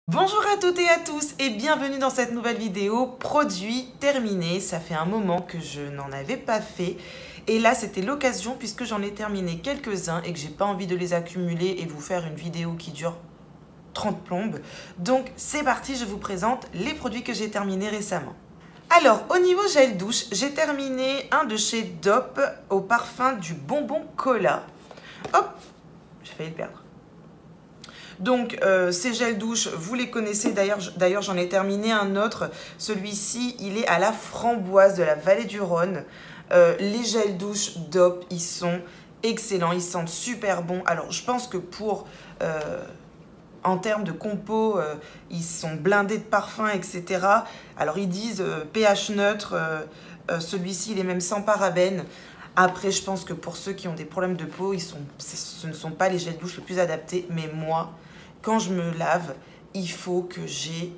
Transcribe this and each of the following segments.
Bonjour à toutes et à tous et bienvenue dans cette nouvelle vidéo produit terminé. Ça fait un moment que je n'en avais pas fait et là c'était l'occasion puisque j'en ai terminé quelques-uns et que j'ai pas envie de les accumuler et vous faire une vidéo qui dure 30 plombes. Donc c'est parti, je vous présente les produits que j'ai terminés récemment. Alors au niveau gel douche, j'ai terminé un de chez Dop au parfum du bonbon cola. Hop, j'ai failli le perdre. Donc ces gels douche, vous les connaissez, d'ailleurs j'en ai terminé un autre. Celui-ci, il est à la framboise de la vallée du Rhône. Les gels douche Dop, ils sont excellents, ils sentent super bon. Alors je pense que en termes de compo, ils sont blindés de parfums, etc. Alors ils disent pH neutre, celui-ci il est même sans parabènes. Après, je pense que pour ceux qui ont des problèmes de peau, ce ne sont pas les gels douche les plus adaptés. Mais moi, quand je me lave, il faut que j'ai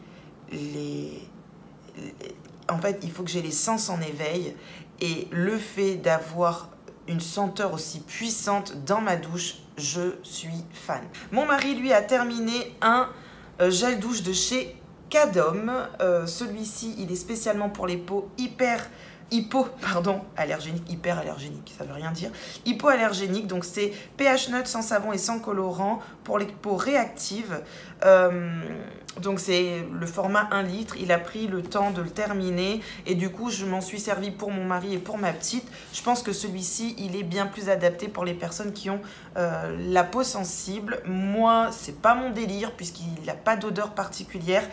en fait, il faut que j'ai les sens en éveil. Et le fait d'avoir une senteur aussi puissante dans ma douche, je suis fan. Mon mari, lui, a terminé un gel douche de chez Cadom. Celui-ci, il est spécialement pour les peaux hyperallergénique, ça veut rien dire. Hypoallergénique, donc c'est pH neutre, sans savon et sans colorant pour les peaux réactives. Donc c'est le format 1 litre, il a pris le temps de le terminer et du coup je m'en suis servi pour mon mari et pour ma petite. Je pense que celui-ci il est bien plus adapté pour les personnes qui ont la peau sensible. Moi c'est pas mon délire puisqu'il n'a pas d'odeur particulière,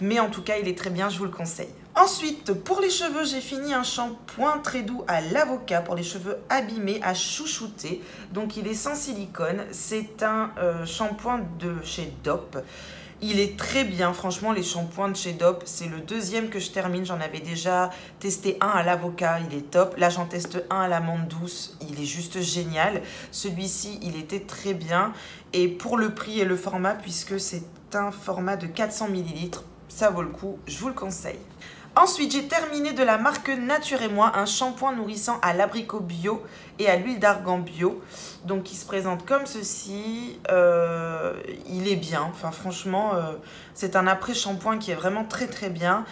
mais en tout cas il est très bien, je vous le conseille. Ensuite, pour les cheveux, j'ai fini un shampoing très doux à l'avocat pour les cheveux abîmés à chouchouter. Donc il est sans silicone, c'est un shampoing de chez Dop. Il est très bien, franchement les shampoings de chez Dop, c'est le deuxième que je termine. J'en avais déjà testé un à l'avocat, il est top. Là j'en teste un à l'amande douce, il est juste génial. Celui-ci, il était très bien. Et pour le prix et le format, puisque c'est un format de 400 ml, ça vaut le coup, je vous le conseille. Ensuite, j'ai terminé de la marque Nature et Moi, un shampoing nourrissant à l'abricot bio et à l'huile d'argan bio. Donc, il se présente comme ceci. Il est bien. Enfin, franchement, c'est un après-shampoing qui est vraiment très, très bien.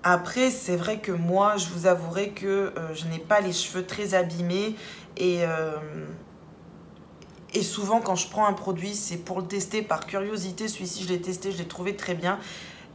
Après, c'est vrai que moi, je vous avouerai que je n'ai pas les cheveux très abîmés. Et souvent, quand je prends un produit, c'est pour le tester par curiosité. Celui-ci, je l'ai testé, je l'ai trouvé très bien.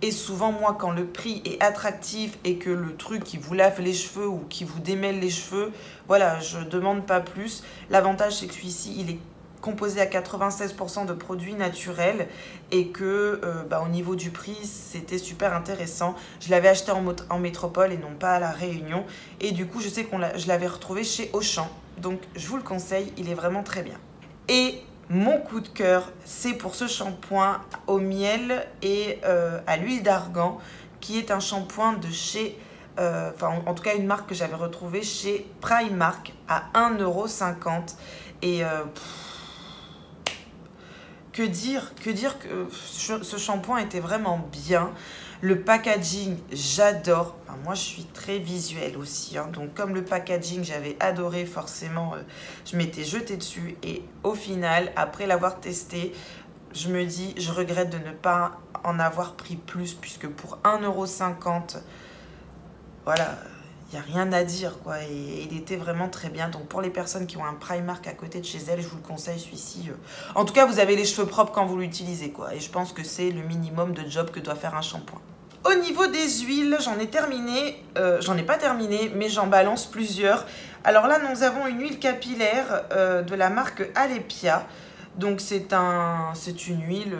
Et souvent, moi, quand le prix est attractif et que le truc qui vous lave les cheveux ou qui vous démêle les cheveux, voilà, je demande pas plus. L'avantage, c'est que celui-ci, il est composé à 96% de produits naturels et que au niveau du prix, c'était super intéressant. Je l'avais acheté en métropole et non pas à La Réunion. Et du coup, je sais que je l'avais retrouvé chez Auchan. Donc, je vous le conseille, il est vraiment très bien. Et mon coup de cœur, c'est pour ce shampoing au miel et à l'huile d'argan, qui est un shampoing de chez, en tout cas une marque que j'avais retrouvée chez Primark à 1,50 €. Et que dire que ce shampoing était vraiment bien. Le packaging, j'adore. Enfin, moi, je suis très visuelle aussi. Donc, comme le packaging, j'avais adoré, forcément, je m'étais jetée dessus. Et au final, après l'avoir testé, je me dis, je regrette de ne pas en avoir pris plus, puisque pour 1,50 €, voilà, il n'y a rien à dire, quoi. Et il était vraiment très bien. Donc, pour les personnes qui ont un Primark à côté de chez elles, je vous le conseille, celui-ci. En tout cas, vous avez les cheveux propres quand vous l'utilisez, quoi. Et je pense que c'est le minimum de job que doit faire un shampoing. Au niveau des huiles, j'en ai terminé. J'en ai pas terminé, mais j'en balance plusieurs. Alors là, nous avons une huile capillaire de la marque Alepia. Donc, c'est une huile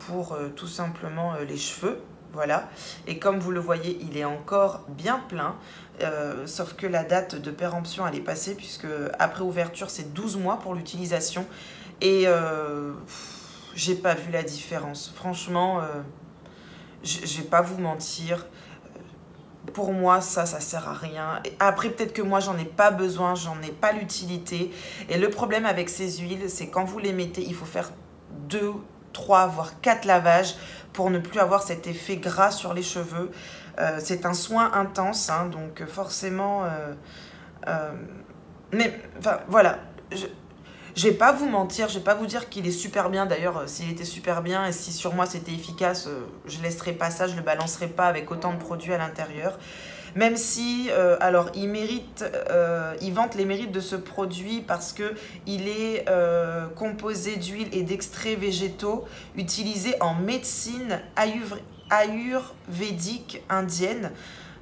pour tout simplement les cheveux. Voilà, et comme vous le voyez, il est encore bien plein, sauf que la date de péremption, elle est passée, puisque après ouverture, c'est 12 mois pour l'utilisation, et j'ai pas vu la différence. Franchement, je vais pas vous mentir, pour moi, ça sert à rien. Et après, peut-être que moi, j'en ai pas besoin, j'en ai pas l'utilité, et le problème avec ces huiles, c'est quand vous les mettez, il faut faire 2, 3, voire 4 lavages pour ne plus avoir cet effet gras sur les cheveux. C'est un soin intense, donc forcément... mais enfin, voilà, Je vais pas vous mentir, je vais pas vous dire qu'il est super bien. D'ailleurs, s'il était super bien et si sur moi c'était efficace, je laisserai pas ça, je le balancerai pas avec autant de produits à l'intérieur. Même si, alors, il vante les mérites de ce produit parce que il est composé d'huile et d'extraits végétaux utilisés en médecine ayurvédique indienne,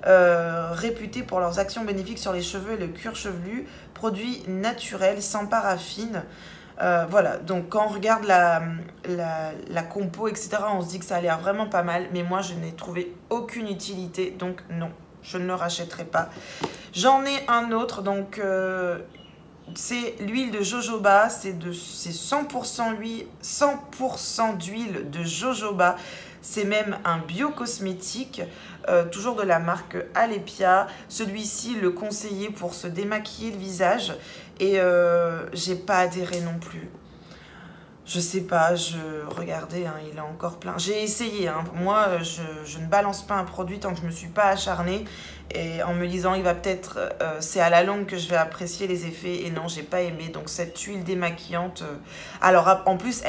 réputés pour leurs actions bénéfiques sur les cheveux et le cuir chevelu, produits naturels, sans paraffine. Voilà, donc quand on regarde la compo, etc., on se dit que ça a l'air vraiment pas mal, mais moi je n'ai trouvé aucune utilité, donc non, je ne le rachèterai pas. J'en ai un autre, donc c'est l'huile de jojoba, c'est 100% huile, 100% d'huile de jojoba. C'est même un biocosmétique, toujours de la marque Alepia. Celui-ci, le conseillé pour se démaquiller le visage. Et j'ai pas adhéré non plus. Je sais pas, regardez, hein, il est encore plein. J'ai essayé, hein. Moi, je ne balance pas un produit tant que je me suis pas acharnée. Et en me disant, il va peut-être, c'est à la longue que je vais apprécier les effets. Et non, j'ai pas aimé. Donc cette huile démaquillante, alors en plus,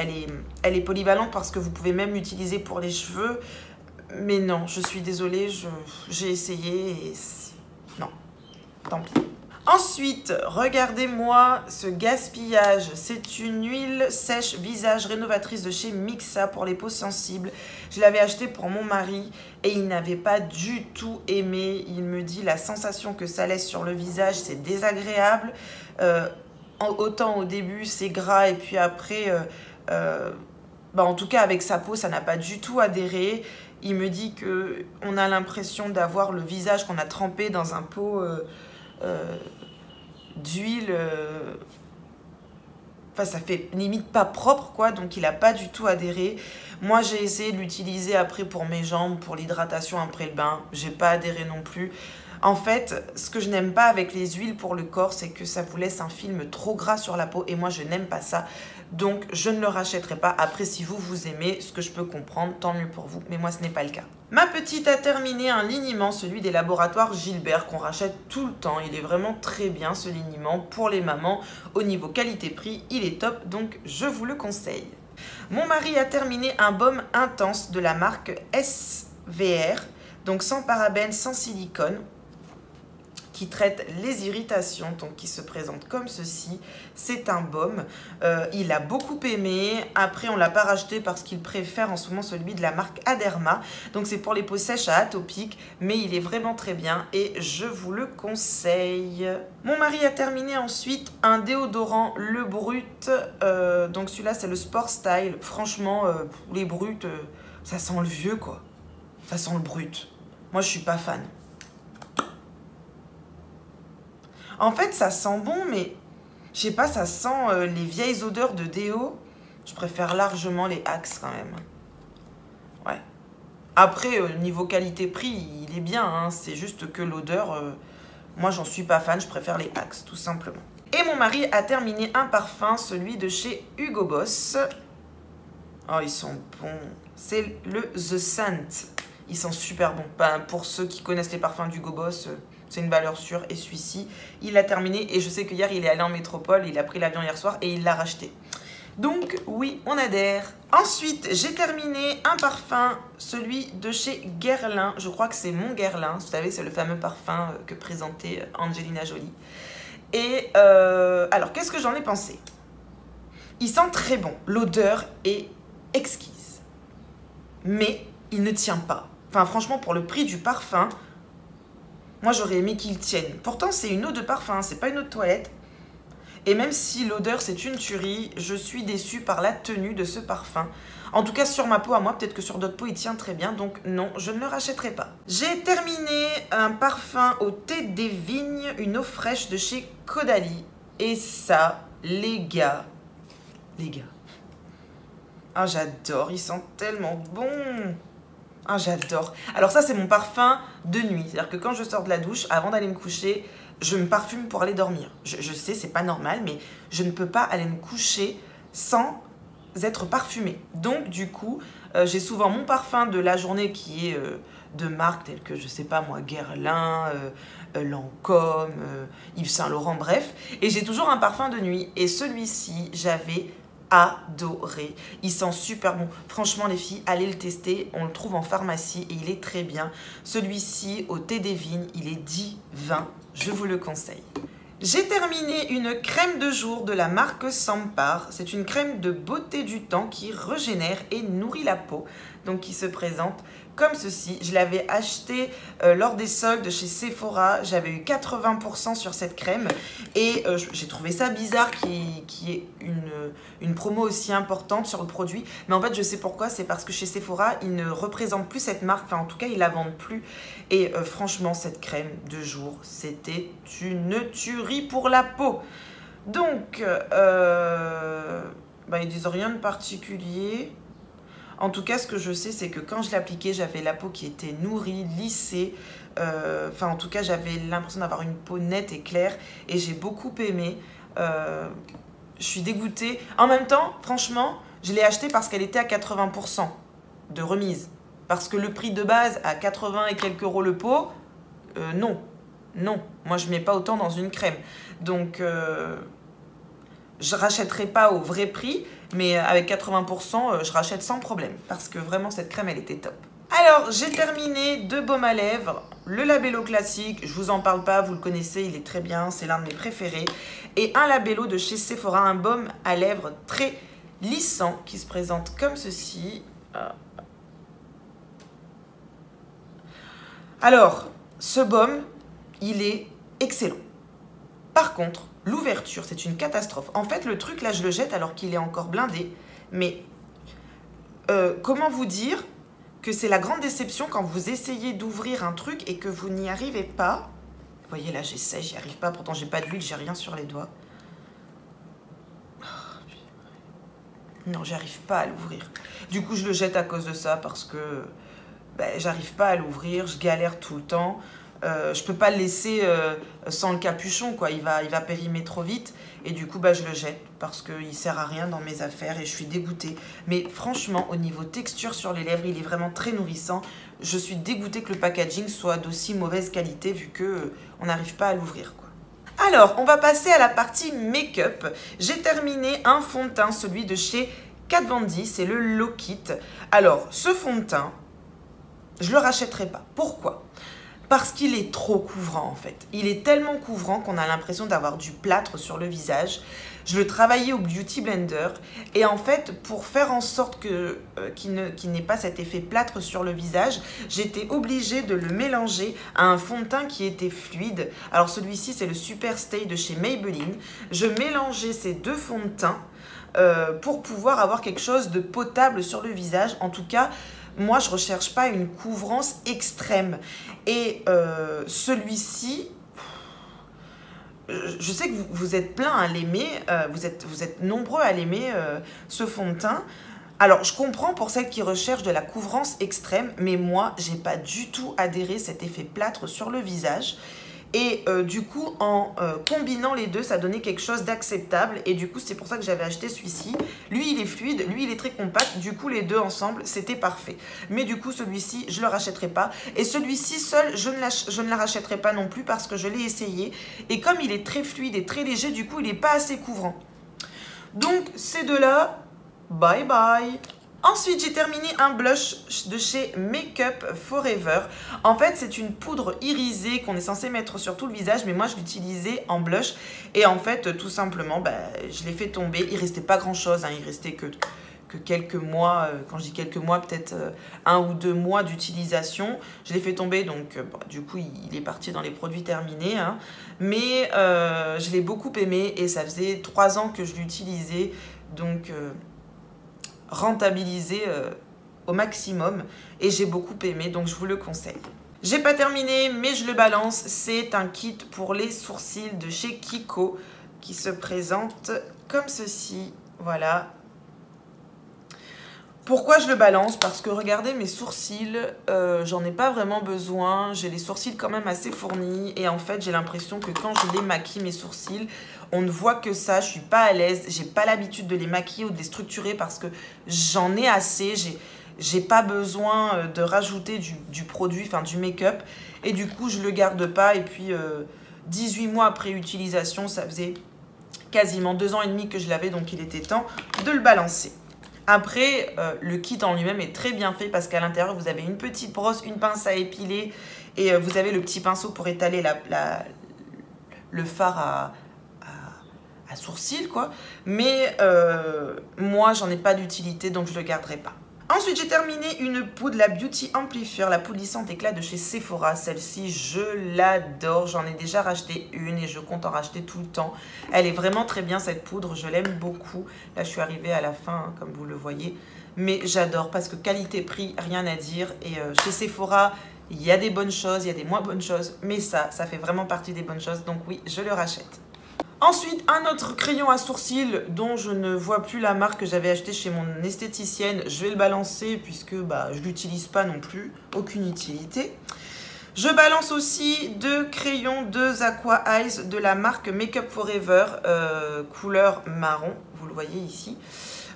elle est polyvalente parce que vous pouvez même l'utiliser pour les cheveux. Mais non, je suis désolée, j'ai essayé et non, tant pis. Ensuite, regardez-moi ce gaspillage. C'est une huile sèche visage rénovatrice de chez Mixa pour les peaux sensibles. Je l'avais acheté pour mon mari et il n'avait pas du tout aimé. Il me dit la sensation que ça laisse sur le visage, c'est désagréable. Autant au début, c'est gras et puis après, en tout cas avec sa peau, ça n'a pas du tout adhéré. Il me dit qu'on a l'impression d'avoir le visage qu'on a trempé dans un pot... d'huile, enfin ça fait limite pas propre quoi, donc il a pas du tout adhéré. Moi j'ai essayé de l'utiliser après pour mes jambes, pour l'hydratation après le bain, j'ai pas adhéré non plus. En fait, ce que je n'aime pas avec les huiles pour le corps, c'est que ça vous laisse un film trop gras sur la peau et moi je n'aime pas ça. Donc je ne le rachèterai pas. Après si vous aimez, ce que je peux comprendre, tant mieux pour vous, mais moi ce n'est pas le cas. Ma petite a terminé un liniment, celui des laboratoires Gilbert qu'on rachète tout le temps. Il est vraiment très bien ce liniment pour les mamans. Au niveau qualité-prix, il est top, donc je vous le conseille. Mon mari a terminé un baume intense de la marque SVR, donc sans parabènes, sans silicone, qui traite les irritations, donc qui se présente comme ceci. C'est un baume. Il a beaucoup aimé. Après, on ne l'a pas racheté parce qu'il préfère en ce moment celui de la marque Aderma. Donc, c'est pour les peaux sèches à atopiques, mais il est vraiment très bien et je vous le conseille. Mon mari a terminé ensuite un déodorant Le Brut. Donc, celui-là, c'est le Sport Style. Franchement, les bruts, ça sent le vieux, quoi. Ça sent le brut. Moi, je suis pas fan. En fait, ça sent bon, mais je sais pas, ça sent les vieilles odeurs de déo. Je préfère largement les Axe quand même. Ouais. Après, niveau qualité-prix, il est bien, hein. C'est juste que l'odeur, moi, j'en suis pas fan. Je préfère les Axe, tout simplement. Et mon mari a terminé un parfum, celui de chez Hugo Boss. Oh, ils sont bons. C'est le The Scent. Ils sont super bons. Ben, pour ceux qui connaissent les parfums d'Hugo Boss... c'est une valeur sûre. Et celui-ci, il l'a terminé. Et je sais qu'hier, il est allé en métropole. Il a pris l'avion hier soir et il l'a racheté. Donc, oui, on adhère. Ensuite, j'ai terminé un parfum, celui de chez Guerlain. Je crois que c'est mon Guerlain. Vous savez, c'est le fameux parfum que présentait Angelina Jolie. Et alors, qu'est-ce que j'en ai pensé? Il sent très bon. L'odeur est exquise. Mais il ne tient pas. Enfin, franchement, pour le prix du parfum... moi, j'aurais aimé qu'il tienne. Pourtant, c'est une eau de parfum, c'est pas une eau de toilette. Et même si l'odeur, c'est une tuerie, je suis déçue par la tenue de ce parfum. En tout cas, sur ma peau à moi, peut-être que sur d'autres peaux, il tient très bien. Donc non, je ne le rachèterai pas. J'ai terminé un parfum au thé des vignes, une eau fraîche de chez Caudalie. Et ça, les gars... Ah, j'adore, il sent tellement bon. Ah, j'adore. Alors ça, c'est mon parfum de nuit. C'est-à-dire que quand je sors de la douche, avant d'aller me coucher, je me parfume pour aller dormir. Je sais, c'est pas normal, mais je ne peux pas aller me coucher sans être parfumée. Donc, du coup, j'ai souvent mon parfum de la journée qui est de marque telle que, je sais pas moi, Guerlain, Lancôme, Yves Saint Laurent, bref. Et j'ai toujours un parfum de nuit. Et celui-ci, j'avais adoré. Il sent super bon. Franchement, les filles, allez le tester. On le trouve en pharmacie et il est très bien. Celui-ci, au thé des vignes, il est divin. Je vous le conseille. J'ai terminé une crème de jour de la marque Sampar. C'est une crème de beauté du temps qui régénère et nourrit la peau. Donc qui se présente comme ceci. Je l'avais acheté lors des soldes chez Sephora. J'avais eu 80% sur cette crème. Et j'ai trouvé ça bizarre qu'il y ait une promo aussi importante sur le produit. Mais en fait, je sais pourquoi. C'est parce que chez Sephora, ils ne représentent plus cette marque. Enfin, en tout cas, ils la vendent plus. Et franchement, cette crème de jour, c'était une tuerie pour la peau. Donc, ils disent rien de particulier. En tout cas, ce que je sais, c'est que quand je l'appliquais, j'avais la peau qui était nourrie, lissée. En tout cas, j'avais l'impression d'avoir une peau nette et claire. Et j'ai beaucoup aimé. Je suis dégoûtée. En même temps, franchement, je l'ai achetée parce qu'elle était à 80% de remise. Parce que le prix de base, à 80 et quelques euros le pot, non. Non, moi, je ne mets pas autant dans une crème. Donc, je ne rachèterai pas au vrai prix. Mais avec 80%, je rachète sans problème. Parce que vraiment, cette crème, elle était top. Alors, j'ai terminé 2 baumes à lèvres. Le Labello classique, je vous en parle pas, vous le connaissez, il est très bien. C'est l'un de mes préférés. Et un Labello de chez Sephora, un baume à lèvres très lissant qui se présente comme ceci. Alors, ce baume, il est excellent. Par contre, l'ouverture, c'est une catastrophe. En fait, le truc, là, je le jette alors qu'il est encore blindé. Mais comment vous dire que c'est la grande déception quand vous essayez d'ouvrir un truc et que vous n'y arrivez pas. Vous voyez, là, j'essaie, j'y arrive pas. Pourtant, j'ai pas d'huile, j'ai rien sur les doigts. Non, j'arrive pas à l'ouvrir. Du coup, je le jette à cause de ça parce que j'arrive pas à l'ouvrir. Je galère tout le temps. Je peux pas le laisser sans le capuchon, quoi. Il va périmer trop vite. Et du coup, je le jette parce qu'il sert à rien dans mes affaires et je suis dégoûtée. Mais franchement, au niveau texture sur les lèvres, il est vraiment très nourrissant. Je suis dégoûtée que le packaging soit d'aussi mauvaise qualité vu que on n'arrive pas à l'ouvrir, quoi. Alors, on va passer à la partie make-up. J'ai terminé un fond de teint, celui de chez Kat Von D, c'est le Low Kit. Alors, ce fond de teint, je le rachèterai pas. Pourquoi ? Parce qu'il est trop couvrant en fait. Il est tellement couvrant qu'on a l'impression d'avoir du plâtre sur le visage. Je le travaillais au Beauty Blender et en fait pour faire en sorte qu'il n'ait pas cet effet plâtre sur le visage, j'étais obligée de le mélanger à un fond de teint qui était fluide. Alors celui-ci c'est le Super Stay de chez Maybelline. Je mélangeais ces 2 fonds de teint pour pouvoir avoir quelque chose de potable sur le visage. En tout cas, moi, je ne recherche pas une couvrance extrême. Et celui-ci, je sais que vous êtes plein à l'aimer, vous êtes nombreux à l'aimer, ce fond de teint. Alors, je comprends pour celles qui recherchent de la couvrance extrême, mais moi, je n'ai pas du tout adhéré cet effet plâtre sur le visage. Et du coup, en combinant les deux, ça donnait quelque chose d'acceptable. Et du coup, c'est pour ça que j'avais acheté celui-ci. Lui, il est fluide, lui, il est très compact. Du coup, les deux ensemble, c'était parfait. Mais du coup, celui-ci, je ne le rachèterai pas. Et celui-ci seul, je ne la rachèterai pas non plus parce que je l'ai essayé. Et comme il est très fluide et très léger, du coup, il n'est pas assez couvrant. Donc, ces deux-là, bye bye. Ensuite, j'ai terminé un blush de chez Makeup Forever. En fait, c'est une poudre irisée qu'on est censé mettre sur tout le visage, mais moi, je l'utilisais en blush. Et en fait, tout simplement, je l'ai fait tomber. Il restait pas grand-chose, hein. Il restait que quelques mois. Quand je dis quelques mois, peut-être 1 ou 2 mois d'utilisation. Je l'ai fait tomber, donc du coup, il est parti dans les produits terminés. Hein. Mais je l'ai beaucoup aimé et ça faisait 3 ans que je l'utilisais. Donc... rentabilisé au maximum et j'ai beaucoup aimé, donc je vous le conseille. J'ai pas terminé mais je le balance, c'est un kit pour les sourcils de chez Kiko qui se présente comme ceci, voilà. Pourquoi je le balance? Parce que regardez mes sourcils, j'en ai pas vraiment besoin, j'ai les sourcils quand même assez fournis et en fait j'ai l'impression que quand je les maquille mes sourcils, on ne voit que ça, je suis pas à l'aise, j'ai pas l'habitude de les maquiller ou de les structurer parce que j'en ai assez, j'ai pas besoin de rajouter du produit, enfin du make-up. Et du coup, je le garde pas. Et puis, 18 mois après utilisation, ça faisait quasiment 2 ans et demi que je l'avais. Donc, il était temps de le balancer. Après, le kit en lui-même est très bien fait parce qu'à l'intérieur, vous avez une petite brosse, une pince à épiler et vous avez le petit pinceau pour étaler le fard à sourcils, quoi. Mais moi, j'en ai pas d'utilité, donc je le garderai pas. Ensuite, j'ai terminé une poudre, la Beauty Amplifier, la poudre lissante éclat de chez Sephora. Celle-ci, je l'adore. J'en ai déjà racheté une et je compte en racheter tout le temps. Elle est vraiment très bien, cette poudre. Je l'aime beaucoup. Là, je suis arrivée à la fin, hein, comme vous le voyez. Mais j'adore parce que qualité-prix, rien à dire. Et chez Sephora, il y a des bonnes choses, il y a des moins bonnes choses. Mais ça fait vraiment partie des bonnes choses. Donc oui, je le rachète. Ensuite, un autre crayon à sourcils dont je ne vois plus la marque que j'avais acheté chez mon esthéticienne. Je vais le balancer puisque je ne l'utilise pas non plus. Aucune utilité. Je balance aussi 2 crayons de Aqua Eyes de la marque Make Up Forever, couleur marron. Vous le voyez ici.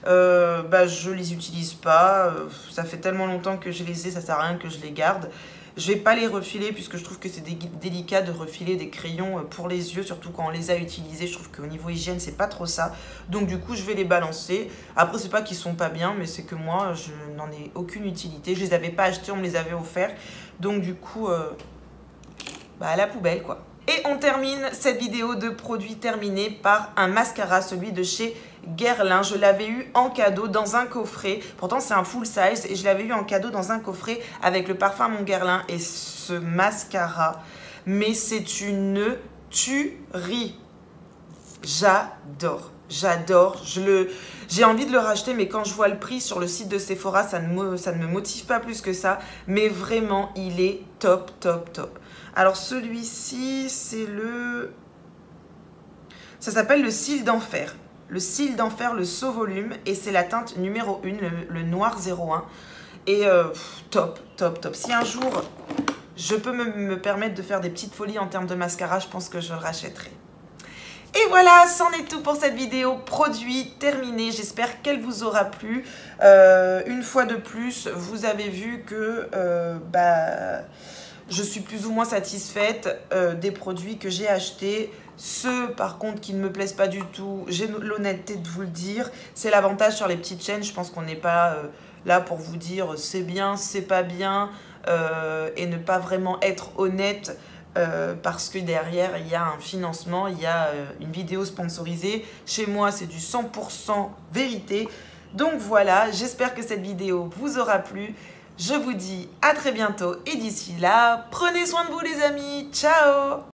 Je les utilise pas. Ça fait tellement longtemps que je les ai, ça sert à rien que je les garde. Je vais pas les refiler puisque je trouve que c'est délicat de refiler des crayons pour les yeux, surtout quand on les a utilisés. Je trouve qu'au niveau hygiène, c'est pas trop ça. Donc du coup, je vais les balancer. Après, c'est pas qu'ils sont pas bien, mais c'est que moi, je n'en ai aucune utilité. Je les avais pas achetés, on me les avait offerts. Donc du coup, à la poubelle, quoi. Et on termine cette vidéo de produits terminés par un mascara, celui de chez Guerlain. Je l'avais eu en cadeau dans un coffret. Pourtant, c'est un full size et je l'avais eu en cadeau dans un coffret avec le parfum Mon Guerlain. Et ce mascara, mais c'est une tuerie. J'adore. J'adore. J'ai envie de le racheter, mais quand je vois le prix sur le site de Sephora, ça ne me motive pas plus que ça. Mais vraiment, il est top, top, top. Alors celui-ci, c'est ça s'appelle le cil d'enfer. Le cil d'enfer, le saut volume. Et c'est la teinte numéro 1, le noir 01. Et top, top, top. Si un jour, je peux me permettre de faire des petites folies en termes de mascara, je pense que je le rachèterai. Et voilà, c'en est tout pour cette vidéo produit terminée. J'espère qu'elle vous aura plu. Une fois de plus, vous avez vu que je suis plus ou moins satisfaite des produits que j'ai achetés. Ceux, par contre, qui ne me plaisent pas du tout, j'ai l'honnêteté de vous le dire. C'est l'avantage sur les petites chaînes. Je pense qu'on n'est pas là pour vous dire c'est bien, c'est pas bien et ne pas vraiment être honnête. Parce que derrière, il y a un financement, il y a une vidéo sponsorisée. Chez moi, c'est du 100% vérité. Donc voilà, j'espère que cette vidéo vous aura plu. Je vous dis à très bientôt et d'ici là, prenez soin de vous les amis. Ciao!